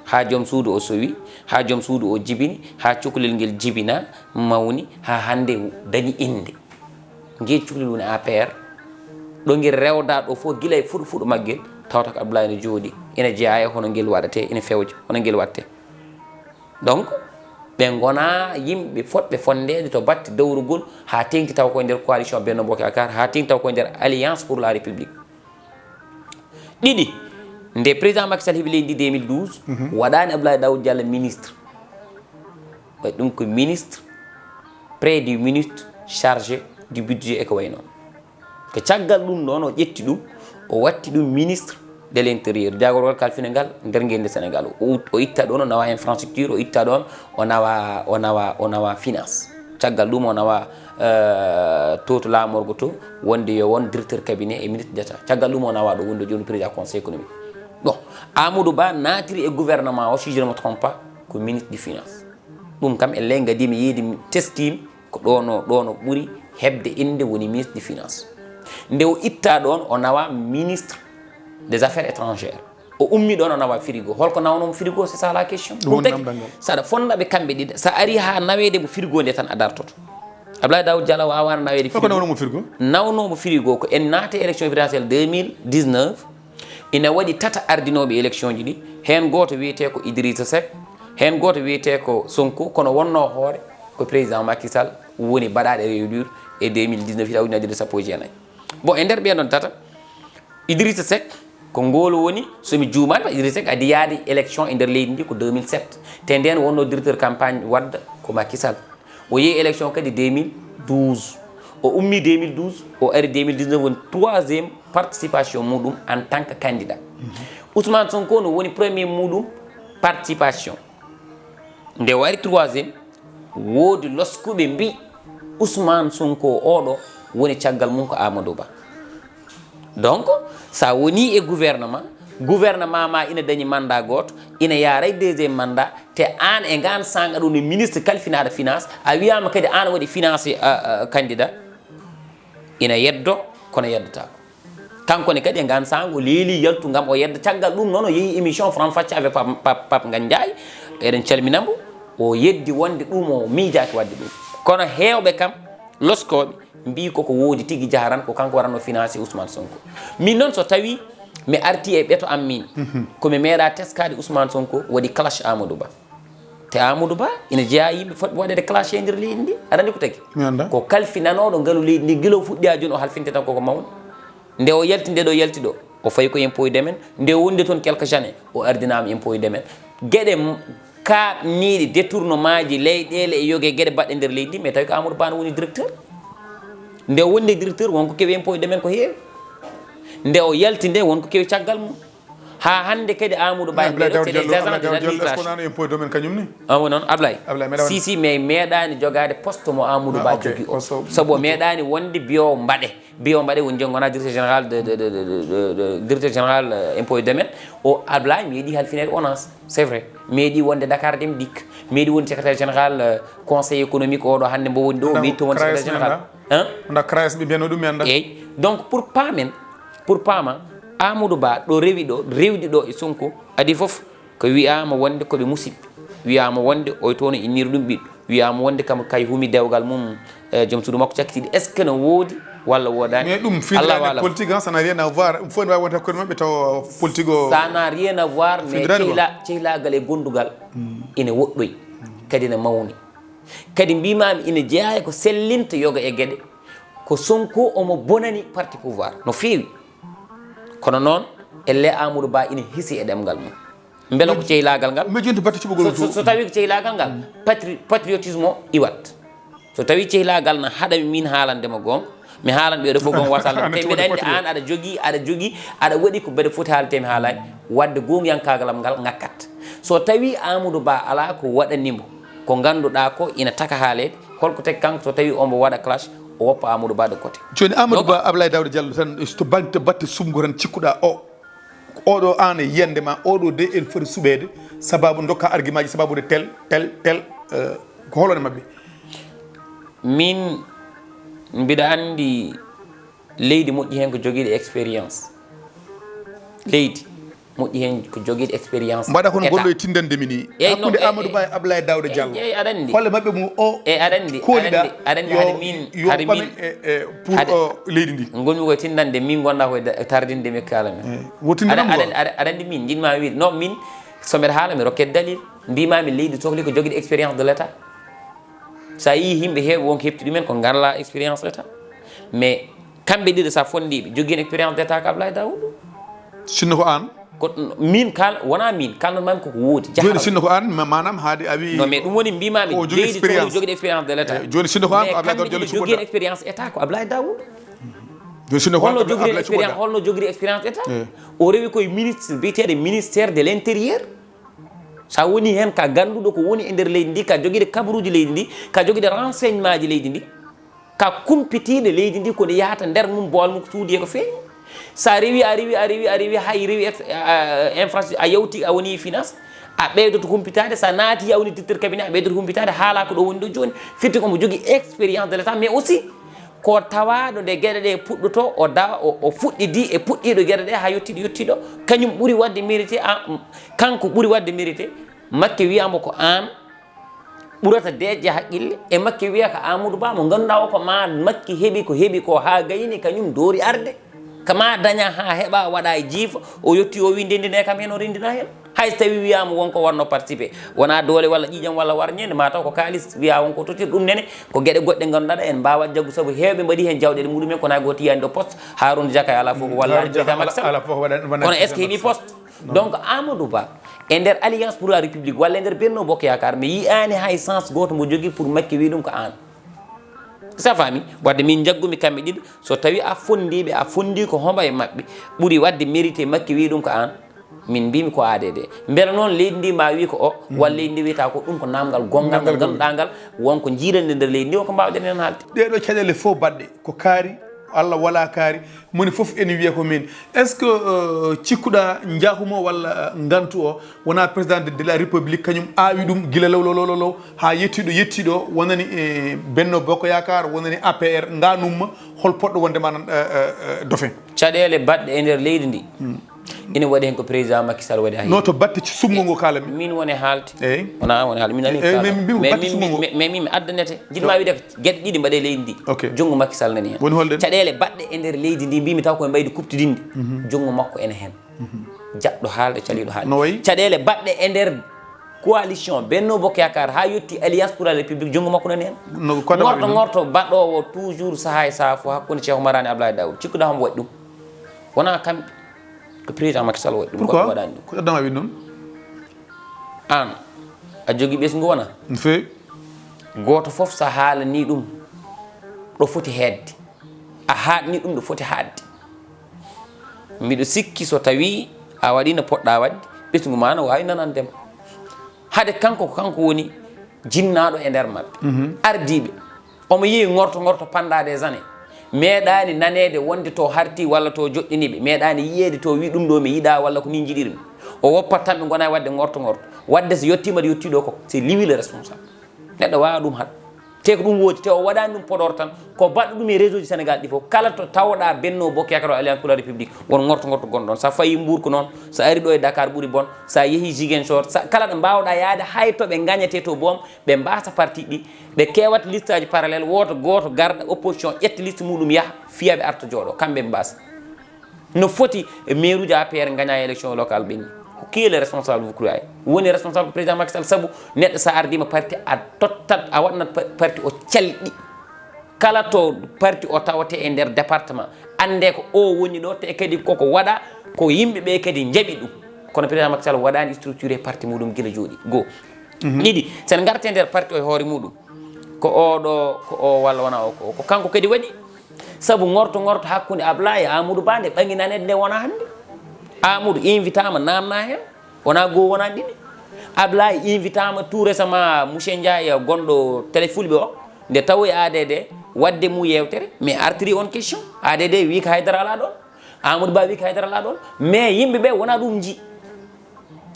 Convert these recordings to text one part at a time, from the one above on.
ha joom suudu o sowi, ha joom suudu o jibini, ha cukalel ngel jibina mawni, ha hande dañi inde. Ngel cukalel woni APR ɗo ngel rewda ɗo fof gila e fuɗo maggel tawata ko Abdoulaye ne jooɗi ina jeeya e hono ngel waɗate ina fewja hono ngel watte. Donc ɓe gona yimɓe fotɓe fondede to batte dawrugol ha tengti taw koye nder coalition Benno Bokk Yakaar, ha tengti taw koye nder alliance pour la république. ɗiɗi nde président Macky Sall heeɓi leydi 2012 waɗani Abdoulaye Daouda Diallo ministre, waɗi ɗum ko ministre près du ministre chargé du budget e ko way noon. Ko caggal ɗum ɗon o ƴetti ɗum o watti ɗum ministre de l' intérieur, jagorgol kalfine ngal nder ngende Sénégal. O itta ɗon o nawa infrastructure, o itta ɗon o nawa finance. Caggal ɗum o nawa to laamorgo to wonde yo won directeur cabinet et ministre d'état. Caggal ɗum o nawa ɗo wonde joni président conseil économique. Bon, Amadou Ba natiri e gouvernement o, si je ne me trompe pas, ko ministre des finances. ɗum kam elle ngadi mi yiidi testime ko ɗono ɓuuri hebde inde woni ministre des finances. Nde o itta ɗon o nawa ministre des affaires étrangères. O ummi ɗon o nawa frigo. Holko nawnomo frigo, c'est ça la question. ɗum tagi saɗa fonnaɓe kamɓe ɗiɗa sa ari ha nawede mo frigo nde tan a dartoto. Abdoulaye Daouda Diallo wawano nawede frigo. Nawnomo frigo? Nawnomo frigo ko en naate élection présidentielle 2019 ina waɗi tata ardinoɓe élection ji ɗi. Hen goto wiyete ko Idrissa Seck, hen goto wiyete ko Sonko, kono wonno hoore ko président Macky Sall woni baɗaɗe réélure e 2019 hiɗa ujunere 2019. Bon e nder ɓen ɗon tata Idrissa Seck ko ngolo woni somi juumani pa Idrissa Seck adi yaadi élection e nder leydi ndi ko 2007 te nden wonno directeur campagne wadda ko Macky Sall. O yeehi élection kadi 2012 o ummi 2012 o ari 2019 woni 3e participation muɗum en tant que candidat. Ousmane Sonko no woni premier muɗum participation. Nde o ari 3e woodi loskuɓe mbi Ousmane Sonko oɗo woni caggal mum ko Amadou Ba. Donc sa woni e gouvernement ma ina dañi mandat goto ina yaaray deuxiéme mandat te an e ngan sanga ɗum no ministre kalfinaɗo finance a wiyama kadi an waɗi financé candidat ina yeddo kono yeddotako kankone kadi e ngan sanga o leeli yaltu gam o yedda. Caggal ɗum noon o yeehi émission Fran Facce avec Pape Gandiaye eɗen calminamo o yeddi wonde ɗum o miijaki wadde ɗum. Kono hewɓe kam loskoɓe mbi koko woodi tigui jaharan ko kanko waranno financé Ousmane Sonko. Min noon so tawi mi arti e ɓeeto am min komi meeɗa teskade Ousmane Sonko waɗi clash Amadou Ba. Te Amadou Ba ina jeeya yimɓe fotɓe waɗede clash e nder leydi ndi. Aɗa andi ko tagi ko kalfinanoɗo ngaalu leydi ndi guila o fuɗɗi ha joni o halfinte tan koko mawni. Nde o yalti nde ɗo yalti ɗo o fayi ko impôt demen. Nde o wonde toon quelques années o ardinama impôt demen. Gueɗe kaɓniɗe détournement ji leyɗele e yogue gueɗe baɗɗe nder leydi ndi mais tawi ko Amadou Ba no woni directeur. Nde o wonde directeur wonko kewi impôt demen ko heewi. Nde o yalti nde wonko kewi caggal mum ha hande kadi Amadou Ba c'est des agents de l'administration. Non Ablaye si mais meeɗani jogade poste mo Amadou Ba jogui o saabu o meeɗani wonde biyowo mbaɗe woni jongona directeur général directeur général impôt domaine o Ablaye meeɗi halfinede ONAS c'est vrai, meeɗi wonde Dakar Dem Dikk, meeɗi woni secrétaire général conseil économique oɗo hande mbo woni ɗo meeɗi to woni secrétaire général eyyi. Donc pour pama Amadou Ba ɗo rewi ɗo rewdi ɗo e Sonko adi foof ko wiyama wonde koɓe musidɓe, wiyama wonde oy toon inniri ɗum ɓiɗɗo, wiyama wonde kam kay humi dewgal mum joom suudu makko cakkitiɗi. Est ce que no woodi walla wodani? Mais ɗum filade politique ça n'a rien à voir, ɗum fof ne wawi wonde hakkude mabɓe taw politique o ça n'a rien à voir. Mais cehlagal e gondugal ina woɗɗoy kadi ne mawni kadi mbimami ina jeeya ko sellinta yoga e gueɗe ko Sonko omo bonani parti pouvoir no feewi. Kono noon elle Amadou Ba ina hiisi e ɗemgal mum beela ko cehlagal ngal. Mais jonti batte cuɓogol so tawi ko cehlagal ngal patriotisme o iwat. So tawi cehlagal no haɗami min haalandema gonga mi haalan ɓeɗo fof gon wasal te mbiɗa andi an aɗa jogui aɗa waɗi ko mbeɗa foti haalde mi haalani wadde gongankagalam ngal ngakkat. So tawi Amadou Ba ala ko waɗanimo ko ganduɗa ko ina taka haalede holko tagi kanko so tawi omo waɗa clash o woppa Amadou Ba de côté. Joni Amadou Ba Abdoulaye Daouda Diallo tan to batte sumgo tan cikkuɗa oɗo an e yiyande ma oɗo de en foti suɓede sababu dokka argument ji sababude tel ko holone mabɓe? Min mbiɗa andi leydi moƴƴi hen ko joguiɗo expérience leydi moƴƴi hen ko joguiɗo expérience mbaɗa kono gollo e tindande mi ni hakkude Amadou Ba e Abdoulaye Daouda Diallo eyi aɗa andi holle mabɓe mo o aɗa andi kooliɗa aɗa andi haade min yo ɓame pour leydi ndi gonmi koye tindande min gonɗa koye tardinde mi kalami wo tindanam aɗa andi min jinma wiide non min someɗa haala mi rokkete dalil mbimami leydi sohli ko joguiɗo expérience de l' état sa yi yimɓe heeɓe wonko hepti ɗumen ko garla expérience l' état mais kamɓe ɗiɗo sa fondiɓe jogui en expérience d' état ko Abdoulaye Daouda sinno ko an ko min kal wona min kalnotmami koko woodi joni sinno ko an manam haade a wi non mais ɗum woni mbimami leydi sohli joguiɗo expérience de l' état joni sinno ko an ko Abdoulaye Daouda jogui en expérience état ko Abdoulaye Daouda joni sinno ko holno jogui expérience holno jogui expérience état o rewi koye ministre biyeteɗe ministère de l' intérieur sa woni hen ka ganduɗo ko woni e nder leydi ndi ka joguiɗo kabaruji leydi ndi ka joguiɗo renseignement ji leydi ndi ka kumpitiɗo leydi ndi kone yahata nder mum bool mum ko suudi e ko feewi sa rewi a rewi hay rewi infrastructure a yawti a woni finance a ɓeydoto humpitade sa naati a woni directeur cabinet a ɓeydoto humpitade haala ko ɗo woni ɗo joni fitti komo jogui expérience de l' état mais aussi ko tawaɗo nde gueɗe ɗe puɗɗoto o dawa o fuɗɗidi e puɗɗiɗo gueɗe ɗe ha yettiɗo kañum ɓuuri wadde mérité kanko ɓuuri wadde mérité makke wiyama ko an ɓurata deeje haqqille e makke wiya ko Amadou Ba mo ganduɗa o ko ma makke heeɓi ko ha gayni kañum doori arde kama daña ha heeɓa waɗa e jiifa o yetti o wi ndendine kam hen o rendina hen hay so tawi wiyama wonko wonno participé wona doole walla ƴiƴam walla warñede mataw ko kalis wiya wonko totir ɗum nene ko gueɗe goɗɗe ganduɗa en mbawa jaggu saabu hewɓe mbaɗi hen jawɗele muɗumen kono hay goto yiyani ɗo poste Harouna Diakay ala foof ko wallani président Macky Sall kono est ce que heeɓi poste donc Amadou Ba e nder alliance pour la république walla e nder Benno Bokk Yakar mi yiyani hay sens goto mo jogui pour Macky wi ɗum ko an sa fami wadde min jaggumi kamɓe ɗiɗo so tawi a fondiɓe a fondi ko homba e mabɓe ɓuuri wadde mérité Macky wi ɗum ko an min mbimi ko ADD beele noon leydi ndi ma wi ko o walla leydi ndi wiyata ko ɗum ko namgal gongal ngal ganduɗa ngal wonko jiirande nder leydi ndi o ko mbawɗen hen haalde ɗeɗo caɗele fof baɗɗe ko kaari Allah wala kaari moni fof ene wiya ko min est ce que cikkuɗa jaahumo walla gantu o wona président de la république kañum aawi ɗum guila lowlowlowlow ha yettiɗo wonani Benno Bokk Yakar wonani APR ganumma hol poɗɗo wondema dauphin caɗele baɗɗe e nder leydi ndi ina waɗi hen ko président Macky Sall waɗi ha no to batte sumgo ngo kalami min woni haalde eyyi wona woni haalde min nani mais min mi addanete jiɗma wiide ko gueɗe ɗiɗi mbaɗe leydi ndi junggo Macky Sall nani hen woni holden caɗele baɗɗe e nder leydi ndi mbimi taw koye mbaydi kuptidinde junggo makko ene hen jaɗɗo haalde caliɗo haalde no wayi caɗele baɗɗe e nder coalition Benno Bokk Yakar ha yetti alliance pour la république junggo makko nani hen gorto baɗɗowo toujours saaha e saaha fo hakkude Cheikh Oumar Anne Abdoulaye Daouda cikkuɗa homo waɗi ɗum wona kamɓe ko président Macky Sall waɗi ɗum goɗɗo waɗani ɗum ko ɗaddama wi noon an a jogui ɓesgu wona no fewi goto foof sa haalani ɗum ɗo foti hedde a haɗni ɗum ɗo foti haadde mbiɗo sikki so tawi a waɗi no poɗɗa wadde ɓesgu ma no wawi nanandema haade kanko ko kanko woni jinnaɗo e nder mabɓe ardiɓe omo yeehi gorto pendant des années meeɗani nanede wonde to harti walla to joɗɗiniɓe meeɗani yiyede to wi ɗum ɗo mi yiiɗa walla ko ni jiɗirmi o woppat tan ɓe gona e wadde gorto wadde so yettima ɗo yettiɗo ko c'est lui le responsable neɗɗo wawa ɗum haɗ te ko ɗum woodi te o waɗani ɗum Podor tan ko baɗɗo ɗum e réseau ji Sénégal ɗi fof kala to tawɗa Benno Bokk Yakar alliance pour la république won gorto gonɗon sa fayi Mbour ko noon sa ari ɗo e Dakar ɓuuri bon sa yeehi Ziguinchor kala ɗo mbawɗa yaade hay to ɓe gagnete to boom ɓe mbasa parti ɗi ɓe kewat liste aji parallèle woto goto garɗa opposition ƴetta liste muɗum yaaha fiyaɓe arta jooɗo kamɓe mbasa no foti maire uji APR gagna élection locale ɓenni qui est le responsable vous croyez woni responsable ko président Macky Sall saabu neɗɗo sa ardima parti a tottat a waɗnat parti o calɗi kala to parti o tawate e nder département ande ko o woni ɗo te kadi koko waɗa ko yimɓeɓe kadi jaaɓi ɗum kono président Macky Sall waɗani structuré parti muɗum guila jooɗi go ɗiɗi sen garte nder parti o e hoore muɗum ko oɗo ko o walla wona o ko kanko kadi waɗi saabu gorto hakkude Ablaye e Amadou Ba nde ɓangi nanede nde wona hannde Amadou invitama namna hen wona goho wona ɗiɗi Ablaye invitama tout récemment monsieur Ndiaye gonɗo télé fulɓe o nde tawoy ADD wadde mu yewtere mais artiri on question ADD wi ko haydara ala ɗon Amadou Ba wi ko haydara ala ɗon mais yimɓeɓe wona ɗum jii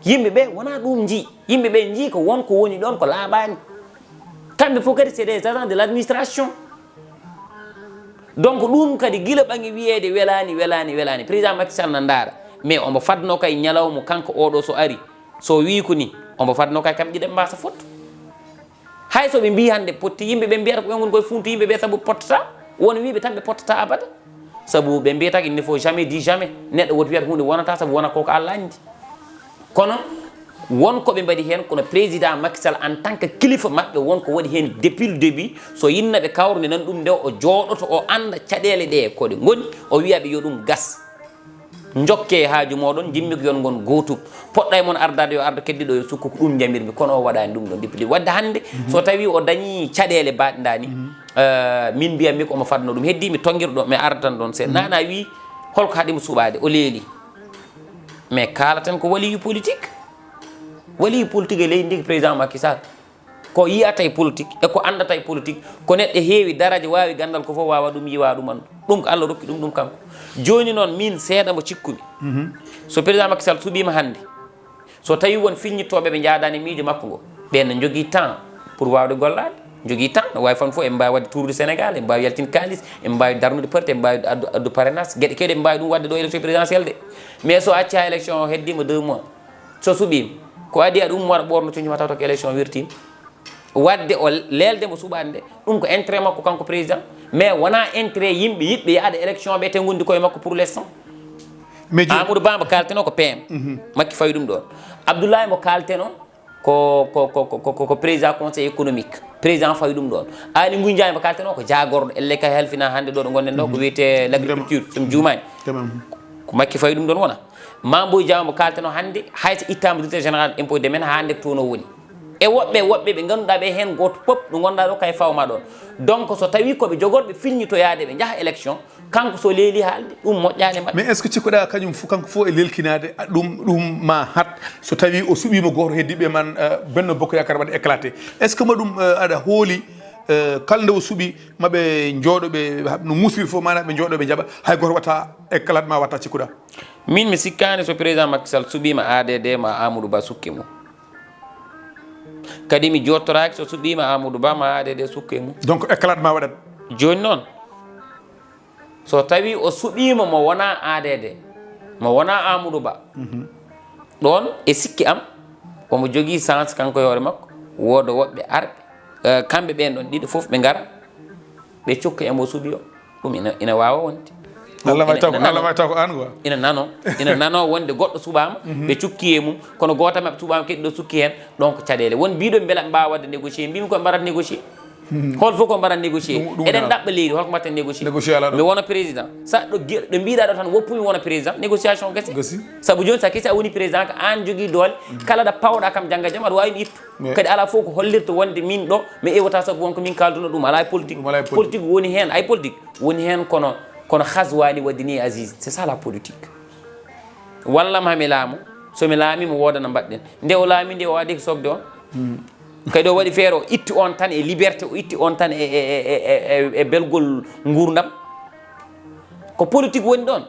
yimɓeɓe wona ɗum jii yimɓeɓe jii ko wonko woni ɗon ko laaɓani kamɓe fof kadi c'est des agents de l' administration donc ɗum kadi guila ɓangi wiyede welani président Macky Sall na daara mais omo fadno kay ñalawmo kanko oɗo so ari so wi ko ni omo fadno kay kam ɗiɗe mbasa fotto hay so ɓe mbi hande potti yimɓe ɓe mbiyata ko ɓe goni koye funtu yimɓe ɓe saabu pottata won wiɓe tan ɓe pottata abada saabu ɓe mbiyata il ne faut jamais dit jamais neɗɗo woti wiyata hunde wonata saabu wona koko Allah andi kono wonko ɓe mbaɗi hen kono président Macky Sall en tant que kilifa maɓɓe wonko waɗi hen depuis le début so yinnaɓe kawrude nan ɗum nde o jooɗoto o anda caɗele ɗe koɗe goni o wiyaɓe yo ɗum gas jokke haaju moɗon jimmi ko yon gon gotum poɗɗa e moon ardade yo arda keddiɗo yo sukku ko ɗum jamirmi kono o waɗani ɗum ɗon depuis wadde hande so tawi o dañi caɗele baɗɗani min mbiyammi ko omo fadno ɗum heddi mi tonguirɗo mi ardatan ɗon seeɗa nana wi holko haɗimo suɓade o leeli mais kalaten ko waliyu politique waliyu politique e leydi ndi ko président Macky Sall ko yiyata e politique e ko andata e politique ko neɗɗo heewi daraja wawi gandal ko fof wawa ɗum yiwa ɗum andu ɗum ko Allah rokki ɗum ɗum kanko joni noon min seeɗa mo cikkumi so président Macky Sall suuɓima hande so tawi won filñittoɓe ɓe jaadani miijo makko ngo ɓen ne jogui temps pour wawde gollade jogui temps no wawi fan fof en mbawi wadde tour du Sénégal en mbawi yaltin kalis en mbawi darnude parti en mbawi addu parrainage gueɗe kewɗe en mbawi ɗum wadde ɗo élection présidentielle de mais so acci ha élection o heddima 2 mois so suuɓima ko adi aɗa ummo waɗa ɓorno coñuma taw ko élection wirtima wadde o leldemo suɓade nde ɗum ko intérêt makko kanko président mais wona intérêt yimɓe yiɗɓe yaade élection ɓe te gondi koye makko pour l'instant Amadou Ba mo kalteno ko PM makki fawi ɗum ɗon Abdoulaye mo kalteno ko président conseil économique président fawi ɗum ɗon Ali Ngouille Ndiaye mo kalteno ko jagorɗo elle kay halfina hande ɗo ɗo gonɗen ɗo ko wiyete l' agriculture somi jumani ko makki fawi ɗum ɗon wona Mamboy Diaw mo kalteno hande hayso ittama directeur général impôt domaine ha hande tono woni e woɓɓe ɓe ganduɗa ɓe hen goto pop ɗo gonɗa ɗo kay fawma ɗon donc so tawi koɓe jogorɓe filñitoyade ɓe jaaha élection kanko so leeli haalde ɗum moƴƴani mbaɗa mais est ce que cikkuɗa kañum fof kanko fof e lelkinade ɗum ma hat so tawi o suuɓima goto heddiɓe man Benno Bokk Yakar waɗa éclaté est ce que ma ɗum aɗa hooli kala nde o suuɓi maɓe jooɗoɓe no musiri fof mana ɓe jooɗoɓe jaaɓa hay goto watta éclate ma watta cikkuɗa min mi sikkani so président Macky Sall suuɓima ADD ma Amadou Ba sukki mum kadi mi jottoraki so suuɓima Amadou Ba ma ADD sukke mum donc éclate ma waɗat joni noon so tawi o suuɓima mo wona ADD mo wona Amadou Ba ɗon e sikki am omo jogui chance kanko e hoore makko wooda woɓɓe arɓe kamɓe ɓen ɗon ɗiɗo foof ɓe gara ɓe cokka emo suuɓi o ɗum ina wawa wonde Allah may taw ko an quoi ina nano wonde goɗɗo suɓama ɓe cukki e mum kono goto mabɓe suɓama keddi ɗo sukki hen donc caɗele won mbiɗo beela ɓe mbawa wadde négocier mbimi koye mbarat négocier hol fof ko mbarat négocier eɗen ɗaɓɓa leydi holko mbatten négocier mi wona président sa ɗo mbiɗa ɗo tan woppumi wona président négociation gasi saabu joni sa kesi a woni président ko an jogui doole kala ɗa pawɗa kam jangga jaam aɗa wawi mi ittu kadi ala fof ko hollirta wonde min ɗo mi ewata saabu wonko min kalduno ɗum ala politique politique woni hen ay politique woni hen kono haswani waddini Aziz c'est ça la politique wallam hami laamu somi laami mo wodana mbaɗɗen nde o laami nde o adi ko sogde on kadi o waɗi feere o itti on tan e liberté o itti on tan e belgol gurdam ko politique woni ɗon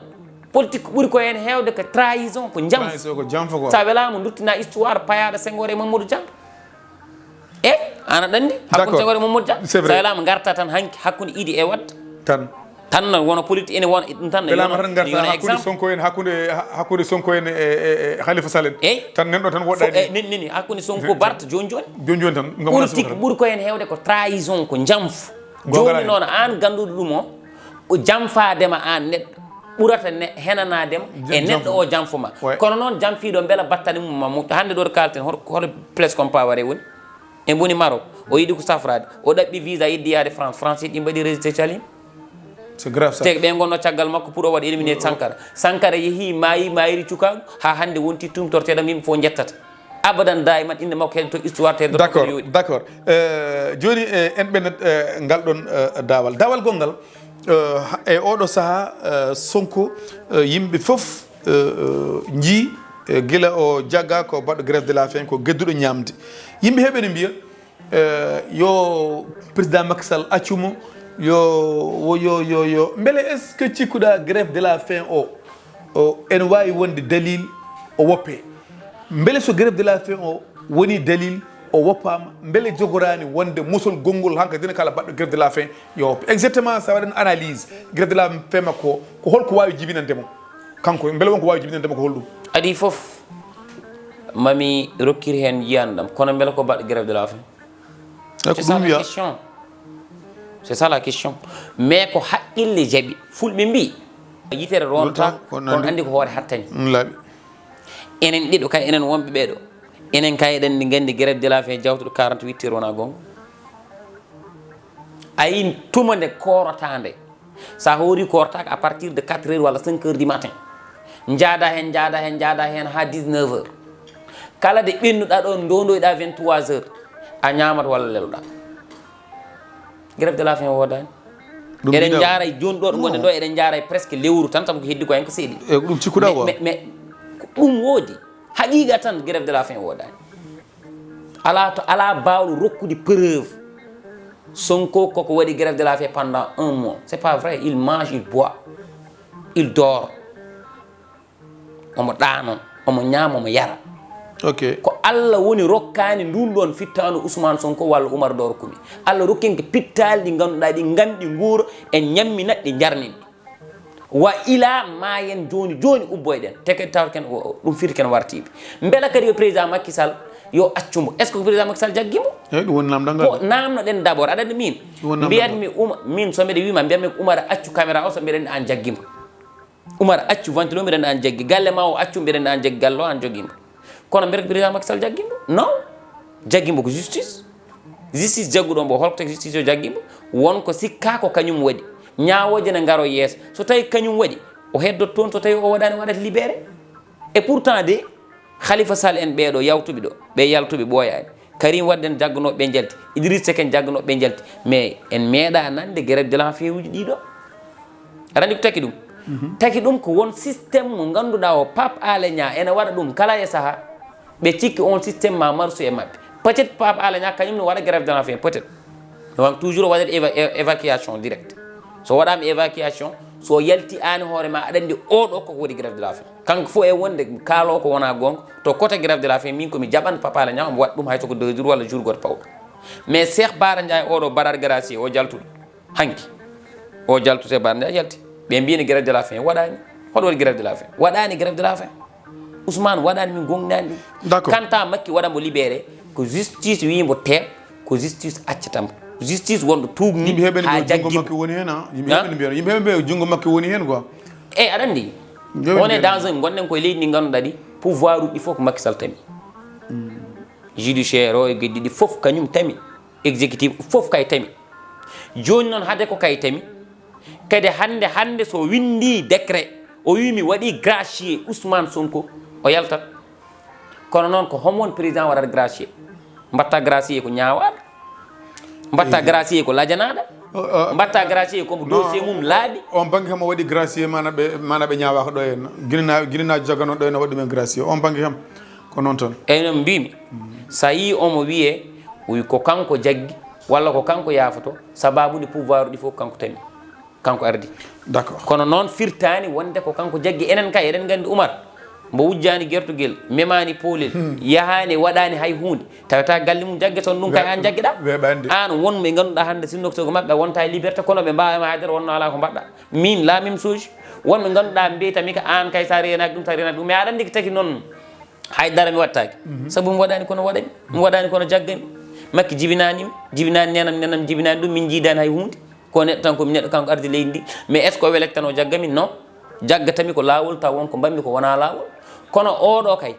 politique ɓuuri ko hen hewde ko trahison ko jamfo sa welama duttina histoire payaɗo Senghor e Mamadou Dia ana ɗanndi hakkude Senghor e Mamadou Dia sa welama garta tan hanki hakkude Idi e Wade tan wona politique ene wona ɗum tan hakkude Sonko en hakkude Sonko en e Khalifa Sall en tan nenɗo tan woɗɗani neni hakkude Sonko Barth joni tan politique ɓuuri ko hen hewde ko trahison ko jamfu joni noon an ganduɗo ɗum o jamfadema an neɗɗo ɓurata henanadema e neɗɗo o jamfuma kono noon jamfiɗo beela battani mum hande ɗo to kalten hoto place compaware woni en woni Maroc o yiiɗi ko safrade o ɗaɓɓi visa yiddi yaade France yiɗɗi mbaɗi résisté calim c'est grave ça te ɓe gonno caggal makko pour o waɗa éliminé Sankara yeehi mayiri cukago ha hande wonti tumtorteɗam yimɓe fof jettata abadan daiman inde makko heɗe to histoire teɗo d' accord joni en ɓenat ngal ɗon dawal gongal e oɗo saaha Sonko yimɓe foof jii guila o jagga ko baɗɗo grève de la faim ko gedduɗo ñamde yimɓe heeɓe ne mbiya yo président Macky Sall accumo yo beele est ce que cikkuɗa grève de la faim o ene wawi wonde dalil o woppe beele so grève de la faim o woni dalil o woppama beele jogorani wonde musol gongol hanka dina kala baɗɗo grève de la faim yo woppe exactement sa waɗan analyse grève de la faim makko ko holko wawi jibinandemo kanko beele wonko wawi jibinandema ko holɗum adi fof mami rokkiri hen yiyandam kono beele ko baɗɗo grève de la faim c'est ça la question c'est ça la question mais ko haqqille jaaɓi fulɓe mbi yitere ronta on andi ko hoore hattani laaɓi enen ɗiɗo kay enen wonɓe ɓeɗo enen kay eɗen ndi gandi grève de la faim jawtuɗo 48 heures wona gonga ayi tuma nde korota nde sa hoori korotaka à partir de 4 heures walla 5 heures du matin jaada hen jaada hen jaada hen ha 19 heures kala de ɓennuɗa ɗon dondoyɗa 23 heures a ñamata walla leloɗa grève de la faim wodani eɗen jaaray joni ɗo ɗo gonɗen ɗo eɗen jaaray presque lewru tan saabu ko heddi ko hen ko seeɗi e ko ɗum cikkuɗa ko mais ɗum woodi haqiqa tan grève de la faim wodani ala bawɗo rokkude preuve Sonko koko waɗi grève de la faim pendant 1 mois c'est pas vrai il mange il boit il dort omo ɗanon omo ñaama omo yara ok ko Allah woni rokkani ndun ɗon fittanu Ousmane Sonko walla Oumar Doro Koumi Allah rokkinke pittali ɗi ganduɗa ɗi gandi guura en ñamminat ɗi jarnin wa ila mayen joni joni ubboyɗen te kadi taw ken ɗum fiti ken wartiɓe beela kadi yo président Macky Sall yo accumbo est ce que ko président Macky Sall jaggimo eyyi ɗum woni namdal ko namnoɗen d' abord aɗa andi min mbiyatmi min so mbiɗa wima mbiyatmi ko Oumar accu caméra o so mbiɗa andi an jaggimo Oumar accu ventilo mbiɗa andi an jaggi galle ma o accu mbiɗa andi an jaggi galle o an joguimo kono mbiyata président Macky Sall jaggimo non jaggimo ko justice justice jagguɗo mbo holko taki justice o jaggimo wonko sikka ko kañum waɗi ñawoje ne garo yeeso so tawi kañum waɗi o heddot toon so tawi o waɗani waɗata libéré et pourtant de Khalifa Sall en ɓeeɗo yawtuɓe ɗo ɓe yaltuɓe ɓooyani Karim Wade en jaggunoɓe ɓe jalti Idriss Seck en jaggunoɓe ɓe jalti mais en meeɗa nande grève de la faim uji ɗiɗo aɗa andi ko taki ɗum taki ɗum ko won systéme mo ganduɗa o Pape Alé Niang ene waɗa ɗum kala e saaha ɓe cikki on systéme ma marsu e mabɓe peut être Pape Alé Niang kañum ne waɗa grève de la faim peut être donc toujours waɗat évacuation direct so waɗama évacuation so yalti ani hoore ma aɗa andi oɗo koko waɗi grève de la faim kanko fof e wonde kaalo ko wona gonga to côté grève de la faim min komi jaɓan Pape Alé Niang omo waɗa ɗum hayso ko 2 jours walla jour goto pawɗo mais Cheikh Bara Ndiaye oɗo Badar Gracier o jaltuɗo hanki o jaltute Bara Ndiaye jalti ɓe mbini grève de la faim waɗani hoɗo waɗi grève de la faim waɗani grève de la faim Ousmane waɗani min gongnani ɗum kanta Makki waɗamo libéré ko justice wimo teɓ ko justice accatamo justice wonɗo tugni ha jaggi makki woni hen yimɓe heɓe jungo makki woni hen quoi eyyi aɗa andi on est dans un gonɗen koye leydi ndi ganduɗa ɗi pouvoir uji ɗi fof ko Macky Sall tami judiciaire o e gueɗɗi ɗi fof kañum tami exécutif fof kay tami joni noon hade ko kay tami kadi hande so windi décret o wi mi waɗi gracier Ousmane Sonko o yaltat kono noon ko homwon président waɗata gracier mbatta gracier ko ñawaɗo mbatta gracier ko lajanaɗa mbatta gracier komo dossier mum laaɓi on banggue kam o waɗi gracier mana ɓe ñawaka ɗo henna guininaji jaganoɗo ɗo henna waɗi ɗumen gracier on banggue kam ko noon tan eyyi noon mbimi sa yi omo wiye ko kanko jaggi walla ko kanko yafoto sababude pouvoir ɗi fof kanko tami kanko ardi d' accord kono noon firtani wonde ko kanko jaggi enen kay eɗen gandi Oumar mbo wujjani guertugel memani poolel yahani waɗani hay hunde tawata galle mum jaggue toon ɗum kay an jaggueɗa an wonmo e ganduɗa hande sinnotogo mabɓe wonta e liberté kono ɓe mbawama haydara wonno ala ko mbaɗɗa min la même chose wonɓe ganduɗa mbiyatami ko an kay sa renaki ɗum sa renaki ɗum mais aɗa andi ko taki noon haydara mi wattaki saabu mi waɗani kono waɗami mi waɗani kono jaggami Makki jibinanimi jibinani nenam jibinani ɗum min jiidani hay hunde ko neɗɗo tan komi neɗɗo kanko ardi leydi ndi mais est ce que o welek tan o jaggami non jaggatami ko lawol taw wonko mbanmi ko wona lawol kono oɗo kay